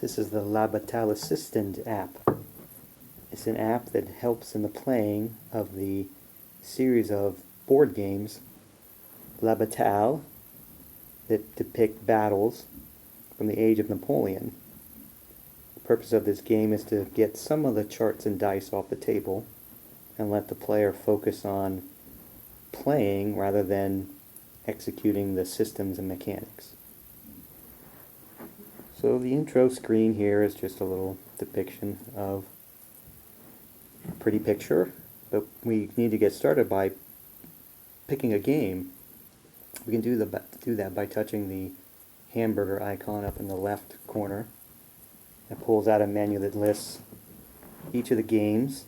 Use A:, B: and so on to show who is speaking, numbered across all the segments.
A: This is the Bataille Assistant app. It's an app that helps in the playing of the series of board games, La Bataille, that depict battles from the age of Napoleon. The purpose of this game is to get some of the charts and dice off the table and let the player focus on playing rather than executing the systems and mechanics. So the intro screen here is just a little depiction of a pretty picture, but we need to get started by picking a game. We can do that by touching the hamburger icon up in the left corner. It pulls out a menu that lists each of the games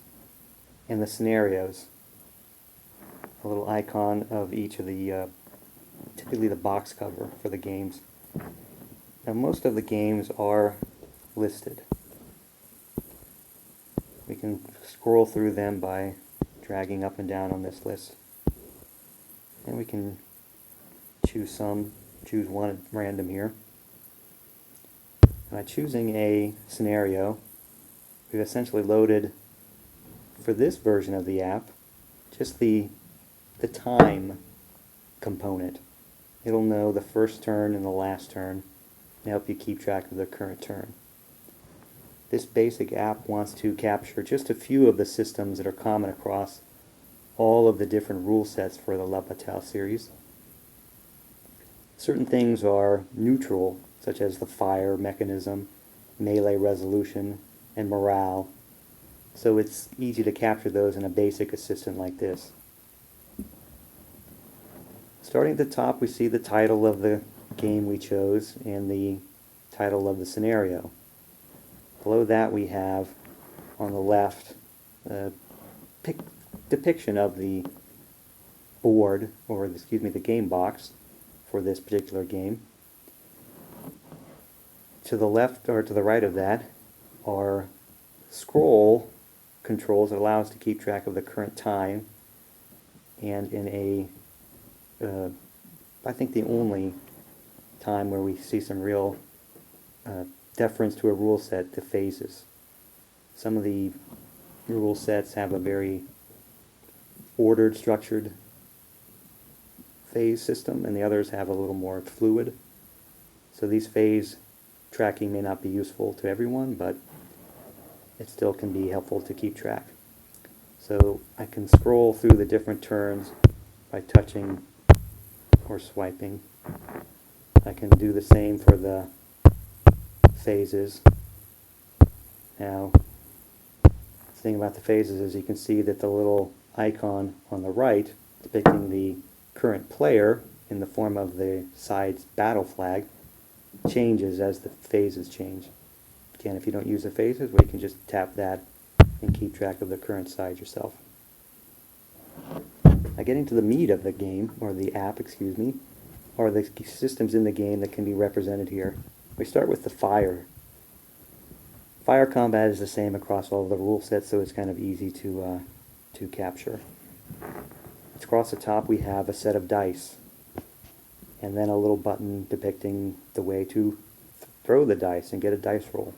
A: and the scenarios. A little icon of each of the, typically the box cover for the games. Now most of the games are listed. We can scroll through them by dragging up and down on this list. And we can choose one at random here. By choosing a scenario, we've essentially loaded, for this version of the app, just the time component. It'll know the first turn and the last turn and help you keep track of the current turn. This basic app wants to capture just a few of the systems that are common across all of the different rule sets for the La Bataille series. Certain things are neutral, such as the fire mechanism, melee resolution, and morale, so it's easy to capture those in a basic assistant like this. Starting at the top, we see the title of the game we chose and the title of the scenario. Below that we have, on the left, a depiction of the board, or the game box for this particular game. To the left, or to the right of that, are scroll controls that allow us to keep track of the current time, and in a I think the only time where we see some real deference to a rule set, the phases. Some of the rule sets have a very ordered, structured phase system, and the others have a little more fluid. So these phase tracking may not be useful to everyone, but it still can be helpful to keep track. So I can scroll through the different turns by touching or swiping. I can do the same for the phases. Now, the thing about the phases is you can see that the little icon on the right depicting the current player in the form of the side's battle flag changes as the phases change. Again, if you don't use the phases, well, you can just tap that and keep track of the current side yourself. Now, getting to the meat of the game, or the app, excuse me, are the systems in the game that can be represented here. We start with the fire. Fire combat is the same across all of the rule sets, so it's kind of easy to capture. Across the top we have a set of dice, and then a little button depicting the way to throw the dice and get a dice roll.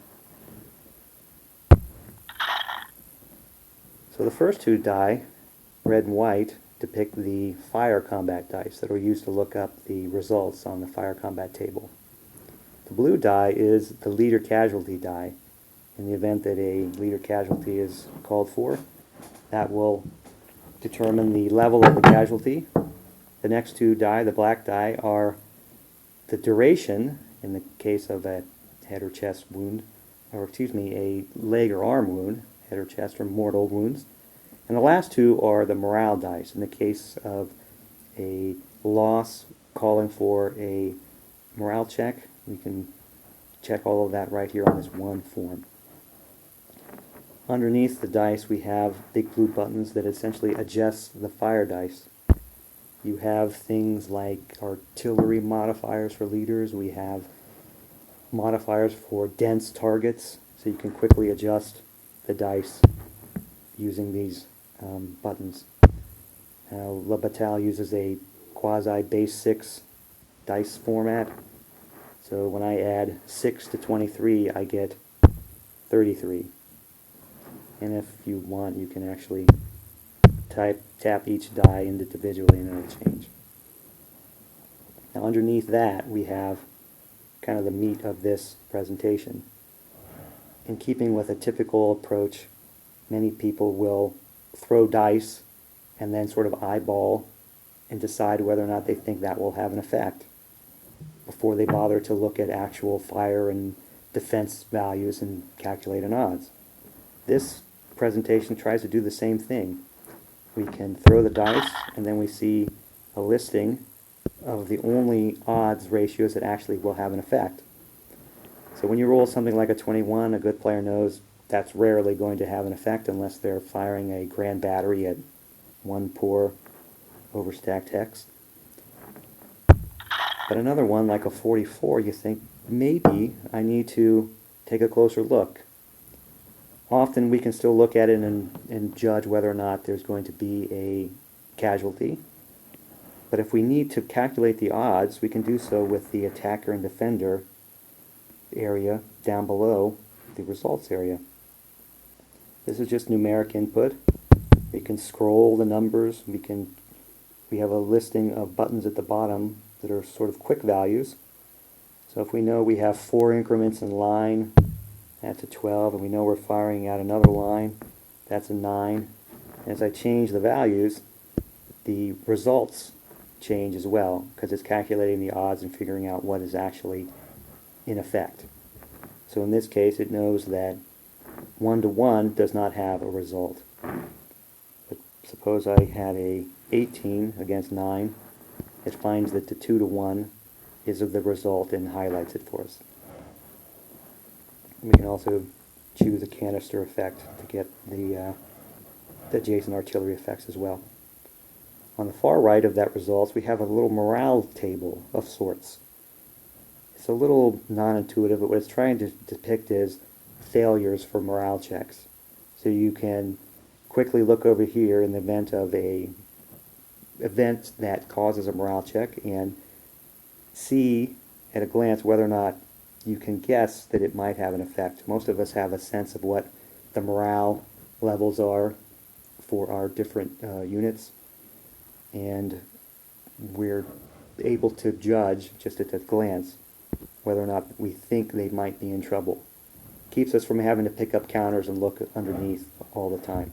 A: So the first two die, red and white, depict the fire combat dice that are used to look up the results on the fire combat table. The blue die is the leader casualty die. In the event that a leader casualty is called for, that will determine the level of the casualty. The next two die, the black die, are the duration in the case of a head or chest wound, or a leg or arm wound, head or chest or mortal wounds. And the last two are the morale dice in the case of a loss calling for a morale check. We can check all of that right here on this one form. Underneath the dice we have big blue buttons that essentially adjust the fire dice. You have things like artillery modifiers for leaders. We have modifiers for dense targets, so you can quickly adjust the dice using these buttons. La Bataille uses a quasi base 6 dice format, So when I add 6 to 23, I get 33. And if you want, you can actually tap each die individually and it'll change. Now underneath that, we have kind of the meat of this presentation. In keeping with a typical approach, many people will throw dice and then sort of eyeball and decide whether or not they think that will have an effect before they bother to look at actual fire and defense values and calculate an odds. This presentation tries to do the same thing. We can throw the dice and then we see a listing of the only odds ratios that actually will have an effect. So when you roll something like a 21, a good player knows that's rarely going to have an effect unless they're firing a grand battery at one poor overstacked hex. But another one, like a 44, you think, maybe I need to take a closer look. Often we can still look at it and judge whether or not there's going to be a casualty. But if we need to calculate the odds, we can do so with the attacker and defender area down below the results area. This is just numeric input. We can scroll the numbers. We have a listing of buttons at the bottom that are sort of quick values. So if we know we have 4 increments in line, that's a 12, and we know we're firing out another line, that's a 9. As I change the values, the results change as well, because it's calculating the odds and figuring out what is actually in effect. So in this case, it knows that 1 to 1 does not have a result. But suppose I had a 18 against 9, it finds that the 2 to 1 is of the result and highlights it for us. We can also choose a canister effect to get the adjacent artillery effects as well. On the far right of that results, we have a little morale table of sorts. It's a little non-intuitive, but what it's trying to depict is failures for morale checks. So you can quickly look over here in the event of a event that causes a morale check and see at a glance whether or not you can guess that it might have an effect. Most of us have a sense of what the morale levels are for our different units, and we're able to judge just at a glance whether or not we think they might be in trouble. Keeps us from having to pick up counters and look underneath all the time.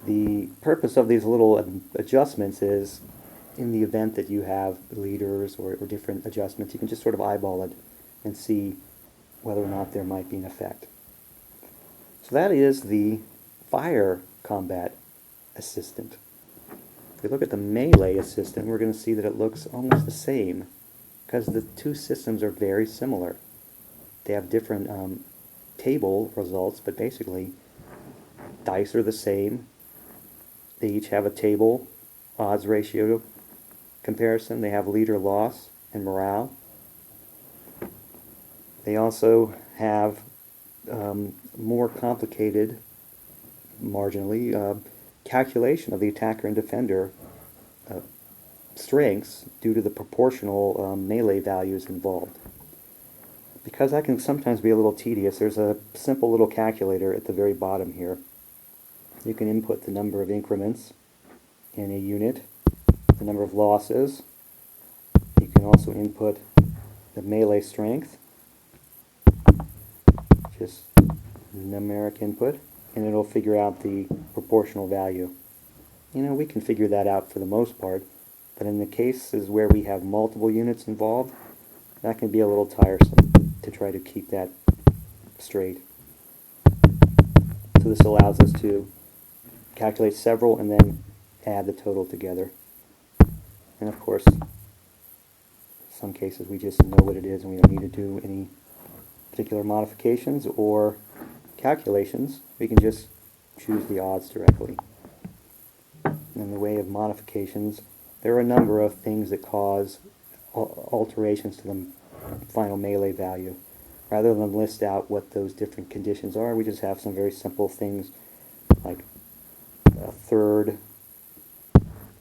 A: The purpose of these little adjustments is, in the event that you have leaders or different adjustments, you can just sort of eyeball it and see whether or not there might be an effect. So that is the fire combat assistant. If we look at the melee assistant, we're going to see that it looks almost the same, because the two systems are very similar. They have different table results, but basically dice are the same. They each have a table odds ratio comparison. They have leader loss and morale. They also have more complicated, marginally, calculation of the attacker and defender strengths due to the proportional melee values involved. Because that can sometimes be a little tedious, there's a simple little calculator at the very bottom here. You can input the number of increments in a unit, the number of losses. You can also input the melee strength, just numeric input, and it'll figure out the proportional value. You know, we can figure that out for the most part, but in the cases where we have multiple units involved, that can be a little tiresome to try to keep that straight. So this allows us to calculate several and then add the total together. And of course, in some cases we just know what it is and we don't need to do any particular modifications or calculations. We can just choose the odds directly. In the way of modifications, there are a number of things that cause alterations to the final melee value. Rather than list out what those different conditions are, we just have some very simple things like a third,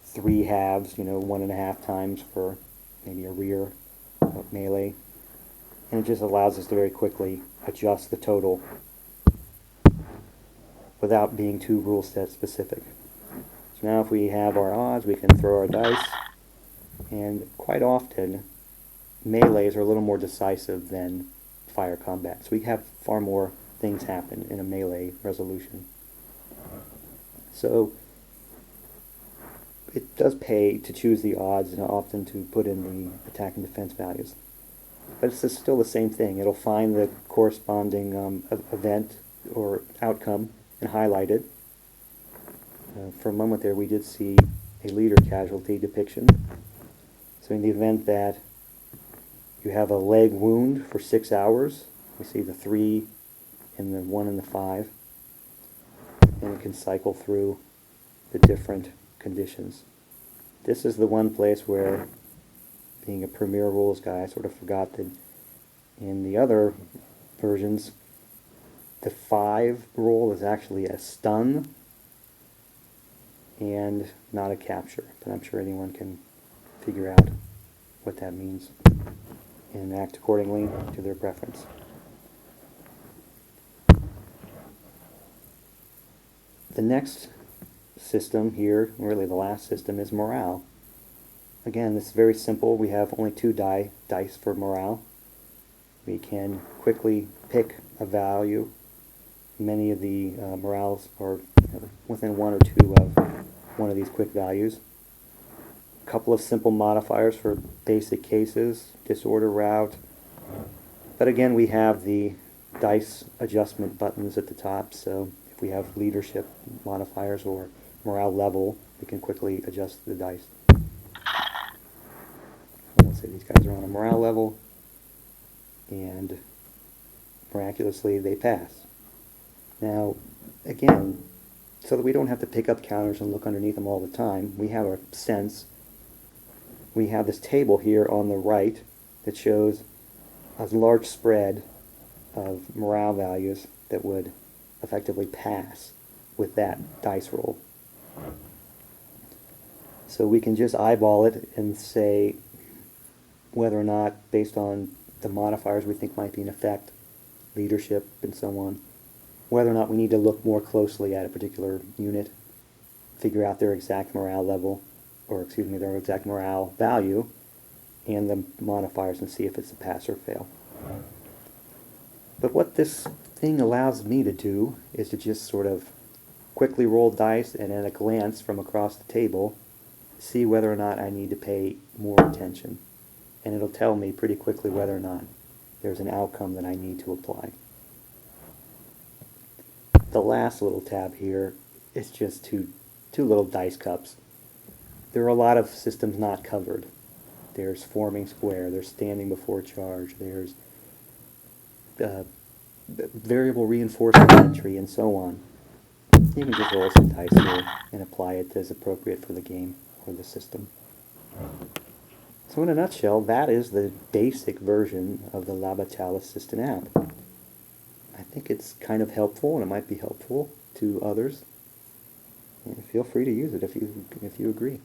A: 3 halves, 1.5 times for maybe a rear melee, and it just allows us to very quickly adjust the total without being too rule set specific. So now if we have our odds, we can throw our dice, and quite often melees are a little more decisive than fire combat. So we have far more things happen in a melee resolution. So it does pay to choose the odds and often to put in the attack and defense values. But it's still the same thing. It'll find the corresponding event or outcome and highlight it. For a moment there we did see a leader casualty depiction. So in the event that you have a leg wound for 6 hours, we see the 3 and the 1 and the 5, and it can cycle through the different conditions. This is the one place where, being a Premier Rules guy, I sort of forgot that in the other versions, the 5 roll is actually a stun and not a capture. But I'm sure anyone can figure out what that means and act accordingly to their preference. The next system here, really the last system, is morale. Again, this is very simple. We have only 2 dice for morale. We can quickly pick a value. Many of the morales are within 1 or 2 of one of these quick values. A couple of simple modifiers for basic cases, disorder route. But again, we have the dice adjustment buttons at the top, so if we have leadership modifiers or morale level, we can quickly adjust the dice. Let's say these guys are on a morale level, and miraculously they pass. Now, again, so that we don't have to pick up counters and look underneath them all the time, we have a sense. We have this table here on the right that shows a large spread of morale values that would effectively pass with that dice roll. So we can just eyeball it and say whether or not, based on the modifiers we think might be in effect, leadership and so on, whether or not we need to look more closely at a particular unit, figure out their exact morale level, or excuse me, their exact morale value, and the modifiers, and see if it's a pass or fail. But what this thing allows me to do is to just sort of quickly roll dice and at a glance from across the table see whether or not I need to pay more attention. And it'll tell me pretty quickly whether or not there's an outcome that I need to apply. The last little tab here is just two little dice cups. There are a lot of systems not covered. There's forming square, there's standing before charge, there's variable reinforcement entry, and so on. You can just roll some dice here and apply it as appropriate for the game or the system. So in a nutshell, that is the basic version of the Bataille Assistant app. I think it's kind of helpful, and it might be helpful to others. And feel free to use it if you agree.